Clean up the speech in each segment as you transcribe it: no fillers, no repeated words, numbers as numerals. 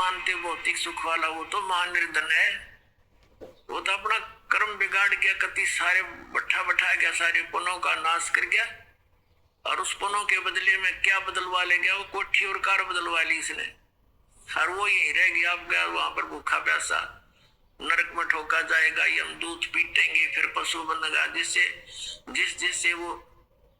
मानते भौतिक सुख वाला, वो तो महानिर्धन है। वो तो अपना कर्म बिगाड़ गया, कति सारे बैठा गया, सारे पुनों का नाश कर गया, और उस पुनों के बदले में क्या बदलवा ले गया? वो कोठी और कार बदलवा ली इसने, और वो यही रह गया। अब गया वहां पर भूखा प्यासा, नरक में ठोका जाएगा, यमदूत पीटेंगे, फिर पशु बनेगा। जिससे वो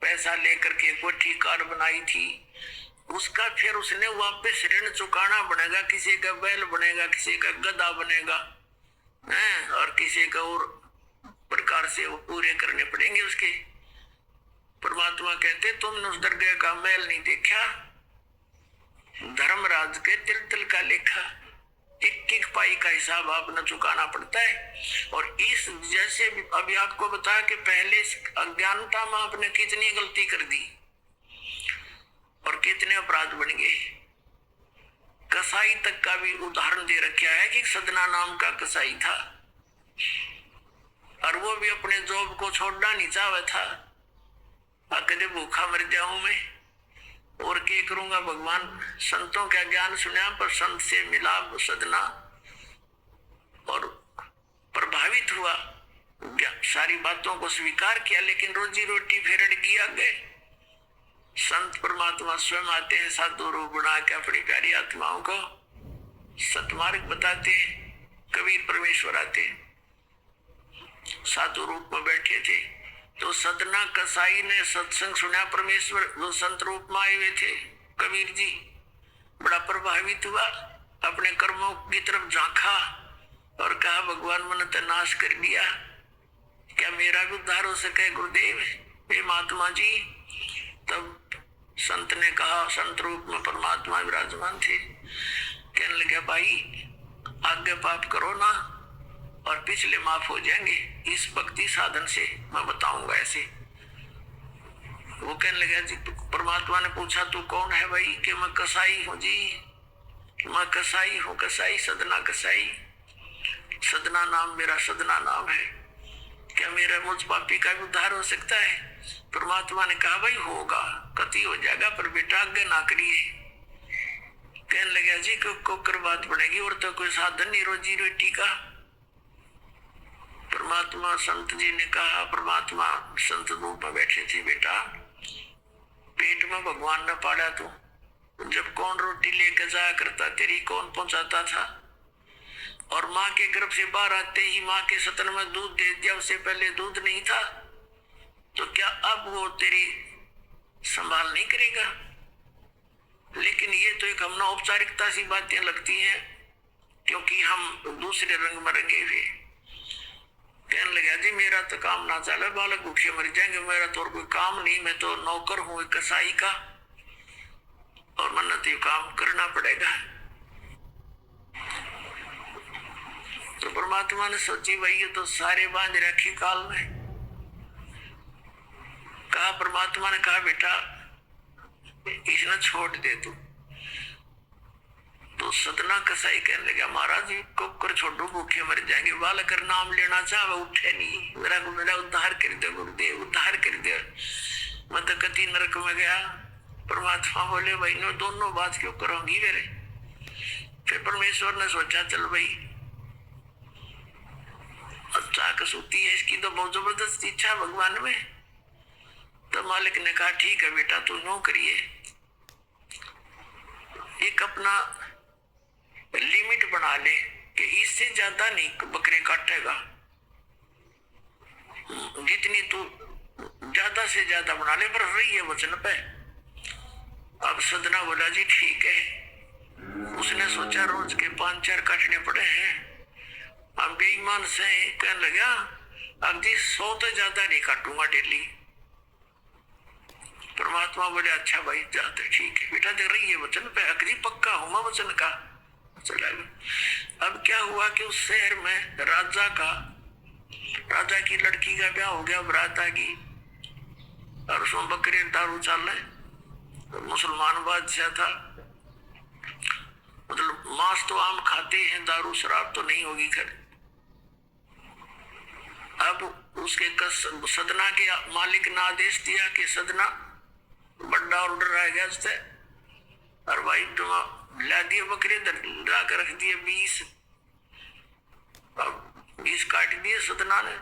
पैसा लेकर के कोठी कार बनाई थी, उसका फिर उसने वापस ऋण चुकाना बनेगा। किसी का बैल बनेगा, किसी का गधा बनेगा, और किसी का और प्रकार से वो पूरे करने पड़ेंगे उसके। परमात्मा कहते तुमने उस दरगाह का मैल नहीं देखा, धर्मराज के तिल तिल का लेखा, एक एक पाई का हिसाब आपने चुकाना पड़ता है। और इस जैसे अभी आपको बताया कि पहले अज्ञानता में आपने कितनी गलती कर दी और कितने अपराध बन गए। कसाई तक का भी उदाहरण दे रखा है कि सदना नाम का कसाई था, और वो भी अपने जॉब को छोड़ना नहीं चाहता था। कदे भूखा मर जाऊं मैं और क्या करूंगा? भगवान संतों का ज्ञान सुना, पर संत से मिला सदना और प्रभावित हुआ, सारी बातों को स्वीकार किया, लेकिन रोजी रोटी फिर अड़की आगे। संत परमात्मा स्वयं आते हैं, साधु रूप बना के अपनी प्यारी आत्माओं को सतमार्ग बताते हैं। कबीर परमेश्वर आते साधु रूप में बैठे थे, तो सदना कसाई ने सत्संग सुना, परमेश्वर वो संत रूप में आए हुए थे। कबीर जी बड़ा प्रभावित हुआ, अपने कर्मों की तरफ झांका और कहा भगवान मन तो नाश कर दिया, क्या मेरा भी उद्धार हो सके गुरुदेव, हे महात्मा जी? तब संत ने कहा, संत रूप में परमात्मा विराजमान थे, कहने लगे भाई आगे पाप करो ना और पिछले माफ हो जाएंगे इस भक्ति साधन से, मैं बताऊंगा ऐसे। वो कहने लगा जी, परमात्मा ने पूछा तू कौन है भाई? कि मैं कसाई हूँ जी, मैं कसाई हूँ, कसाई सदना कसाई, सदना नाम मेरा सदना नाम है, क्या मेरा मुझ पापी का भी उद्धार हो सकता है? परमात्मा ने कहा भाई होगा, कति हो जाएगा, पर बेटा आगे ना करिए। कहने लगा जी को कर बात पड़ेगी, और तो कोई साधन नहीं रोजी रोटी का। परमात्मा संत जी ने कहा, परमात्मा संत रूप में बैठे थे, बेटा पेट में भगवान ने पाला तू, जब कौन रोटी लेकर जाया करता, तेरी कौन पहुंचाता था? और माँ के गर्भ से बाहर आते ही माँ के सतन में दूध दे दिया, उससे पहले दूध नहीं था, तो क्या अब वो तेरी संभाल नहीं करेगा? लेकिन ये तो एक हमने औपचारिकता सी बातें लगती हैं, क्योंकि हम दूसरे रंग में रंगे हुए। कहने लगा जी मेरा तो काम ना चले, बालक भूखे मर जाएंगे, मेरा तो और कोई काम नहीं, मैं तो नौकर हूँ कसाई का, और मन तो काम करना पड़ेगा। तो परमात्मा ने सोची भाई ये तो सारे बांध रखी काल में। कहा, परमात्मा ने कहा बेटा इसने छोड़ दे तू। तो सदना कसाई कहने लगा महाराज जी कुकर छोड़ो, भूखे मर जाएंगे, बालक नाम लेना चाहे उठे नहीं, मेरा उद्धार कर दे गुरुदेव, उद्धार कर दे, मैं तो कति नरक में गया। परमात्मा बोले भाई नो दोनों बात क्यों करोगी मेरे? फिर परमेश्वर ने सोचा चल भाई अच्छा कसूती है इसकी, तो बहुत जबरदस्त इच्छा भगवान में। तो मालिक ने कहा ठीक है बेटा तू नो करिए, एक अपना लिमिट बना ले कि इससे ज्यादा नहीं बकरे काटेगा, जितनी तू ज्यादा से ज्यादा बना ले, पर रही है वचन पे। अब सदना बोला जी ठीक है। उसने सोचा रोज के 5-4 काटने पड़े हैं, अब बेईमान से कहने लगा अब जी 100 तो ज्यादा नहीं काटूंगा डेली। परमात्मा बोले अच्छा भाई जाते ठीक है बेटा, देख रही है वचन पे, अकरी पक्का हूं मैं वचन का। चला गया। अब क्या हुआ कि उस शहर में राजा की लड़की का ब्याह हो गया, बारात आ गई, और उसमें बकरे दारू चल रहे, तो मुसलमान बादशाह था, मतलब मांस तो आम खाते हैं, दारू शराब तो नहीं होगी घर। अब उसके सदना के मालिक ने आदेश दिया कि सदना बड़ा ऑर्डर आ गया उससे, और भाई तुम ला दिए बकरे, ला कर रख दिए 20। अब 20 काट दिए सदना ने।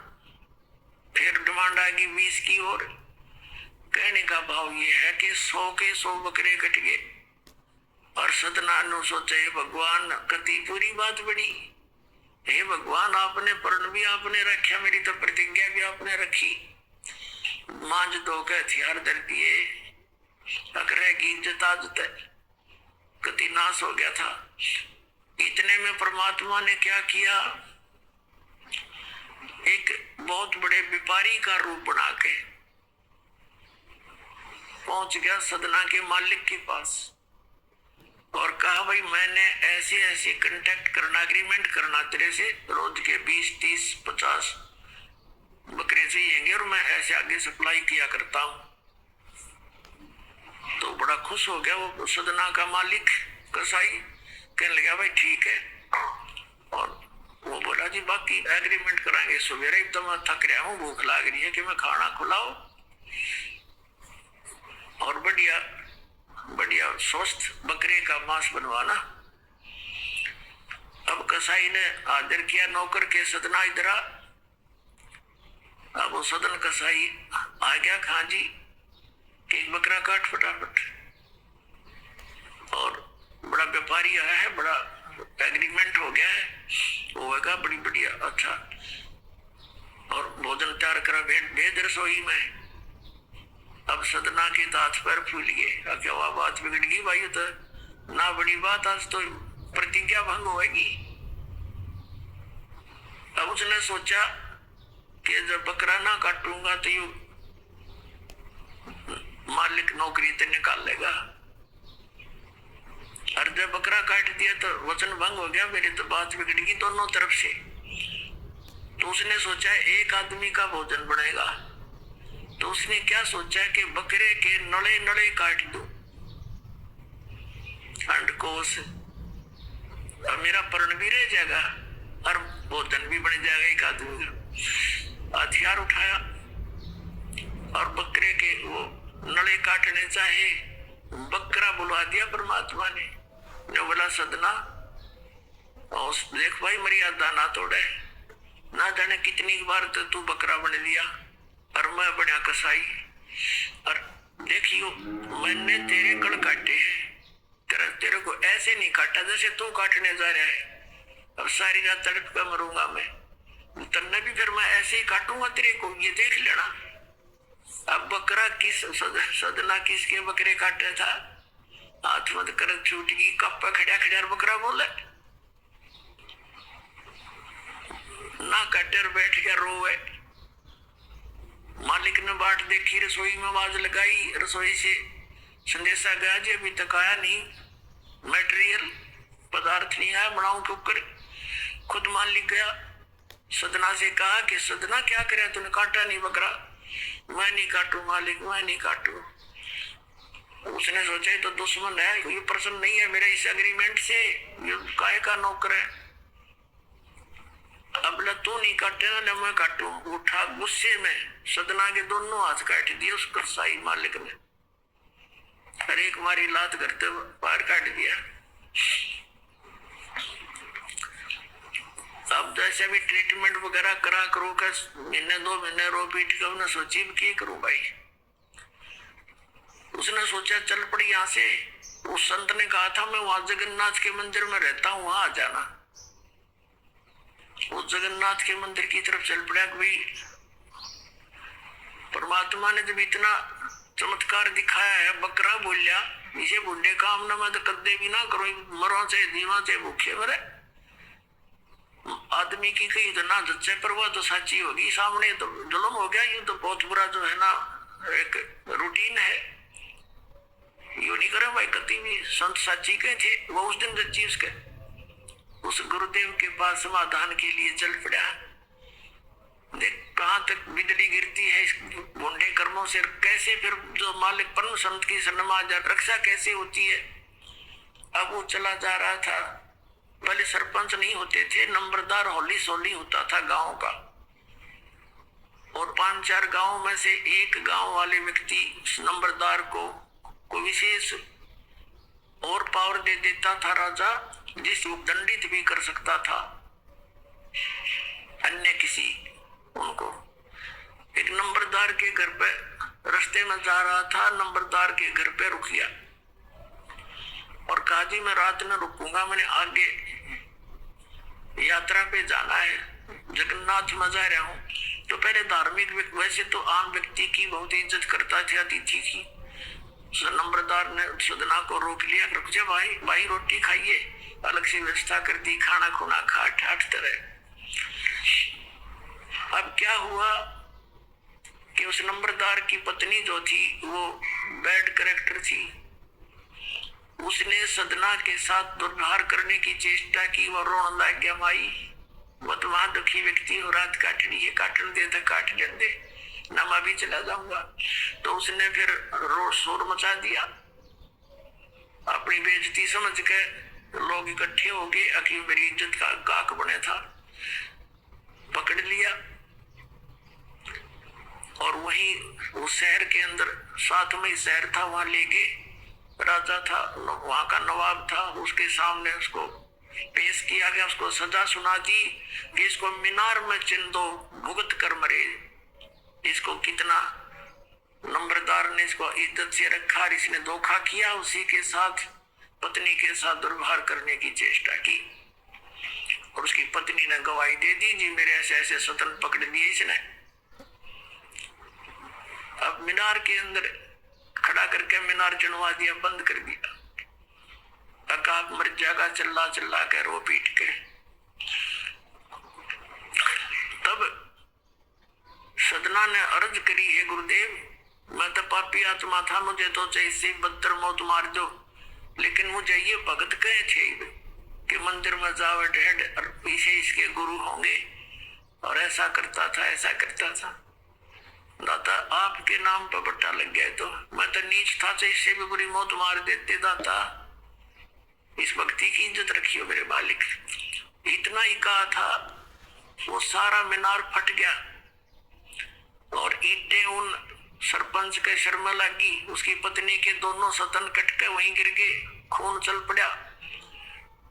फिर डिमांड आ गई 20 की और। कहने का भाव ये है कि 100 के 100 बकरे कट गए। और सदना ने सोचा हे भगवान, कति पूरी बात बड़ी। हे भगवान, आपने प्रण भी आपने रखा, मेरी तो प्रतिज्ञा भी आपने रखी। मांझ दो के हथियार धर दिए, अकरे की इज्जत आदत है, कति नाश हो गया था। इतने में परमात्मा ने क्या किया, एक बहुत बड़े व्यापारी का रूप बना के पहुंच गया सदना के मालिक के पास और कहा भाई मैंने ऐसे ऐसे कांटेक्ट करना, एग्रीमेंट करना तेरे से, रोज के 20, 30, 50 बकरे चाहिए और मैं ऐसे आगे सप्लाई किया करता हूं। तो बड़ा खुश हो गया वो सदना का मालिक कसाई, कहने लगा भाई ठीक है। और वो बोला जी बाकी एग्रीमेंट कराएंगे, सवेरे ही तो मैं थक रहा हूँ, भूख लग रही है कि मैं खाना खिलाओ और बढ़िया बढ़िया स्वस्थ बकरे का मांस बनवाना। अब कसाई ने आदर किया नौकर के, सदना इधर आ। अब वो सदन कसाई आ गया, खां जी कि बकरा काट फटाफट। और बड़ा व्यापारी आया है, बड़ा एग्रीमेंट हो गया है, वो होगा बड़ी बढ़िया अच्छा। और भोजन तैयार करा, भेद रसोई में। अब सदना के हाथ पैर फूल गए, क्या वह बात बिगड़ गई भाई, तो ना बड़ी बात, आज तो प्रतिज्ञा भंग होगी। अब उसने सोचा कि जब बकरा ना काटूंगा तो यू मालिक नौकरी से निकाल लेगा, और जब बकरा काट दिया तो वचन भंग हो गया, मेरी तो बात बिगड़ गई दोनों तरफ से। तो उसने सोचा एक आदमी का भोजन बनेगा, तो उसने क्या सोचा कि बकरे के नड़े नड़े काट दो अंडकोश, और मेरा पर्ण भी रह जाएगा और भोजन भी बन जाएगा एक आदमी का। हथियार उठाया और बकरे के वो नड़े काटने चाहे, बकरा बुलवा दिया परमात्मा ने। जो बोला सदना और देख भाई मर्यादा ना तोड़े, ना जाने कितनी बार तो तू बकरा बन लिया और मैं बड़ा कसाई, और देखियो मैंने तेरे कड़ काटे हैं, तेरे को ऐसे नहीं काटा जैसे तू काटने जा रहा है। अब सारी रात तड़प कर मरूंगा मैं, तन्ने भी फिर मैं ऐसे ही काटूंगा तेरे को, ये देख लेना। अब बकरा किस सदना किसके बकरे काटे था, हाथ मत कर छूट गई, कप्पा खड़ा खड़ा बकरा बोले ना, कटर बैठ गया रोवे। मालिक ने बाट देखी, रसोई में आवाज लगाई, रसोई से संदेशा गया जी अभी तक आया नहीं, मटेरियल पदार्थ नहीं आया, बनाऊं क्यों करे। खुद मालिक गया, सदना से कहा कि सदना क्या करे, तूने काटा नहीं बकरा। मैं नहीं काटू मालिक, मैं नहीं काटू। उसने सोचा तो दुश्मन है, ये प्रसन्न नहीं है मेरे इस एग्रीमेंट से, ये काहे का नौकर है। अब तू नहीं काटे ना मैं काटू। उठा गुस्से में सदना के दोनों हाथ काट दिए उस कसाई मालिक ने, हर एक मारी लात करते पार काट दिया। अब जैसे भी ट्रीटमेंट वगैरह करा करो का, महीने 2 महीने रो पीट के उन्हें सोची की करूं भाई। उसने सोचा चल पड़ी यहाँ से, उस संत ने कहा था मैं वहां जगन्नाथ के मंदिर में रहता हूँ, वहां आ जाना। उस जगन्नाथ के मंदिर की तरफ चल पड़ा। कोई परमात्मा ने जब इतना चमत्कार दिखाया है, बकरा बोलिया इसे बुढ़े काम ना मैं तो कदे भी ना करो, मरो चाहे दीवा चाहे भूखे मरे। आदमी की कही तो ना जच्चे पर वह तो सच्ची होगी, सामने तो जुल्म हो गया। ये तो बहुत बुरा जो है ना एक रूटीन है, यू नहीं करे भाई। कति भी संत साची के थे, वो उस दिन जच्ची उसके उस गुरुदेव के पास समाधान के लिए चल पड़ा। देख कहां तक बिजली गिरती है इस गुंडे कर्मों से, कैसे फिर जो मालिक परम संत की सन्मा रक्षा कैसे होती है। अब वो चला जा रहा था, पहले सरपंच नहीं होते थे, नंबरदार होली सोली होता था गांव का, और 5-4 गांव में से एक गांव वाले व्यक्ति उस नंबरदार को विशेष और पावर दे देता था राजा, जिसको दंडित भी कर सकता था अन्य किसी उनको। एक नंबरदार के घर पे रास्ते में जा रहा था, नंबरदार के घर पे रुक गया और कहा जी मैं रात में रुकूंगा, मैंने आगे यात्रा पे जाना है, जगन्नाथ में जा रहा हूँ। तो पहले धार्मिक, वैसे तो आम व्यक्ति की बहुत इज्जत करता था, अतिथि की। नंबरदार ने सदना को रोक लिया, रुक जा भाई, भाई रोटी खाइए, अलग से व्यवस्था कर दी, खाना खुना खा ठाठ तरह। अब क्या हुआ कि उस नंबरदार की पत्नी जो थी वो बैड कैरेक्टर थी, उसने सदना के साथ दुर्व्यवहार करने की चेष्टा की। वो रोने लग गया, माई वो तो वहां दुखी व्यक्ति हो, रात काटनी है, काटन दे तो काट दे ना, मैं भी चला जाऊंगा। तो उसने फिर रोड शोर मचा दिया, अपनी बेइज्जती समझ के लोग इकट्ठे हो गए, अकी मेरी इज्जत का गाक बने था, पकड़ लिया और वहीं उस शहर के अंदर, साथ में ही शहर था, वहां ले गए। राजा था, वहां का नवाब था, उसके सामने उसको पेश किया गया, उसको सजा सुना दी कि इसको मीनार में चिन दो, भुगत कर मरे। इसको कितना नंबरदार ने इसको इज्जत से रखा, इसने धोखा किया, उसी के साथ पत्नी के साथ दुर्व्यवहार करने की चेष्टा की और उसकी पत्नी ने गवाही दे दी, जी मेरे ऐसे ऐसे स्वतन पकड़ दिए इसने। अब मीनार के अंदर खड़ा करके मीनार चढ़वा दिया, बंद कर दिया। अकाक मर जाएगा, चिल्ला चिल्ला के रो पीट के। तब सदना ने अर्ज करी, है गुरुदेव मैं तो पापी आत्मा था, मुझे तो जैसे बदतर मौत मार दो, लेकिन मुझे ये भगत कहे थे कि मंदिर में जावे ढेड और पीछे इसके गुरु होंगे, और ऐसा करता था ऐसा करता था। दाता आपके नाम पर बट्टा लग गया, तो मैं तो नीच था, तो इससे भी बुरी मौत मार देते। दाता इस भक्ति की इज्जत रखियो मेरे मालिक। इतना ही कहा था, वो सारा मीनार फट गया और ईंटें उन सरपंच के सर में लगी, उसकी पत्नी के दोनों सतन कट के वहीं गिर गए, खून चल पड़ा।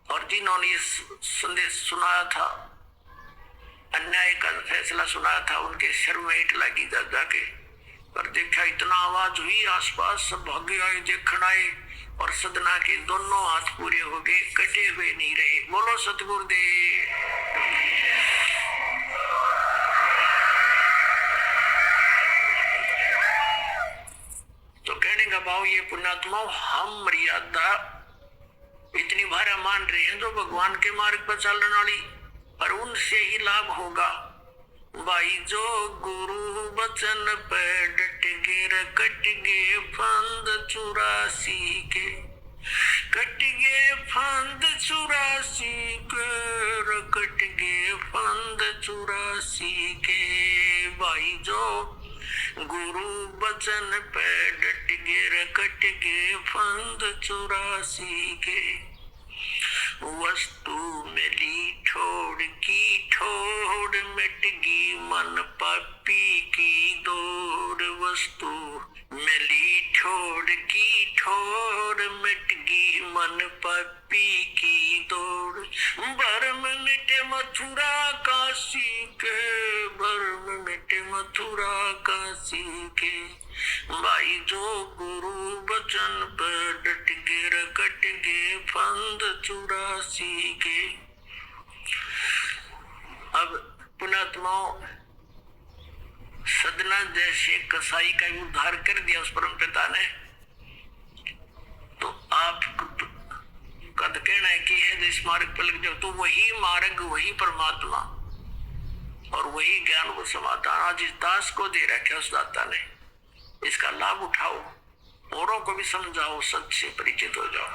और जिन्होंने ये संदेश सुनाया था, अन्याय का फैसला सुनाया था, उनके सर में ईंट लगी जा जाके। पर देखा इतना आवाज हुई, आसपास सब भागे आए, देखण आए, और सदना के दोनों हाथ पूरे हो गए, कटे हुए नहीं रहे। बोलो सतगुरुदेव। तो कहने का भाव ये पुण्यात्माओं, हम मर्यादा इतनी भारा मान रहे हैं जो भगवान के मार्ग पर चलने वाली, और उनसे ही लाभ होगा। भाई जो गुरु बचन पे डट गे, कट गे फंद 84 के, कट गे फंद 84 के, कट गे फंद 84 के। भाई जो गुरु बचन पे डट गे, कट गे फंद 84 के। वस्तु मिली ठोड़ की ठोड़, मिटगी मन पापी की दौड़। वस्तु मिली ठोड़ की ठोड़, मिटगी मन पापी की दौड़। भरम मिटे मथुरा काशी के, भरम मिटे मथुरा काशी के। भाई जो गुरु बचन पर डट गे, कट गे फंद 84 के। अब पुण्यात्माओं, सदना जैसे कसाई का उद्धार कर दिया उस परम पिता ने, तो आप कद कहना है कि है जिस मार्ग पर लग जाओ, तो वही मार्ग, वही परमात्मा और वही ज्ञान वो समाधान आज इस दास को दे रखा उस दाता ने। इसका लाभ उठाओ, औरों को भी समझाओ, सच से परिचित हो जाओ।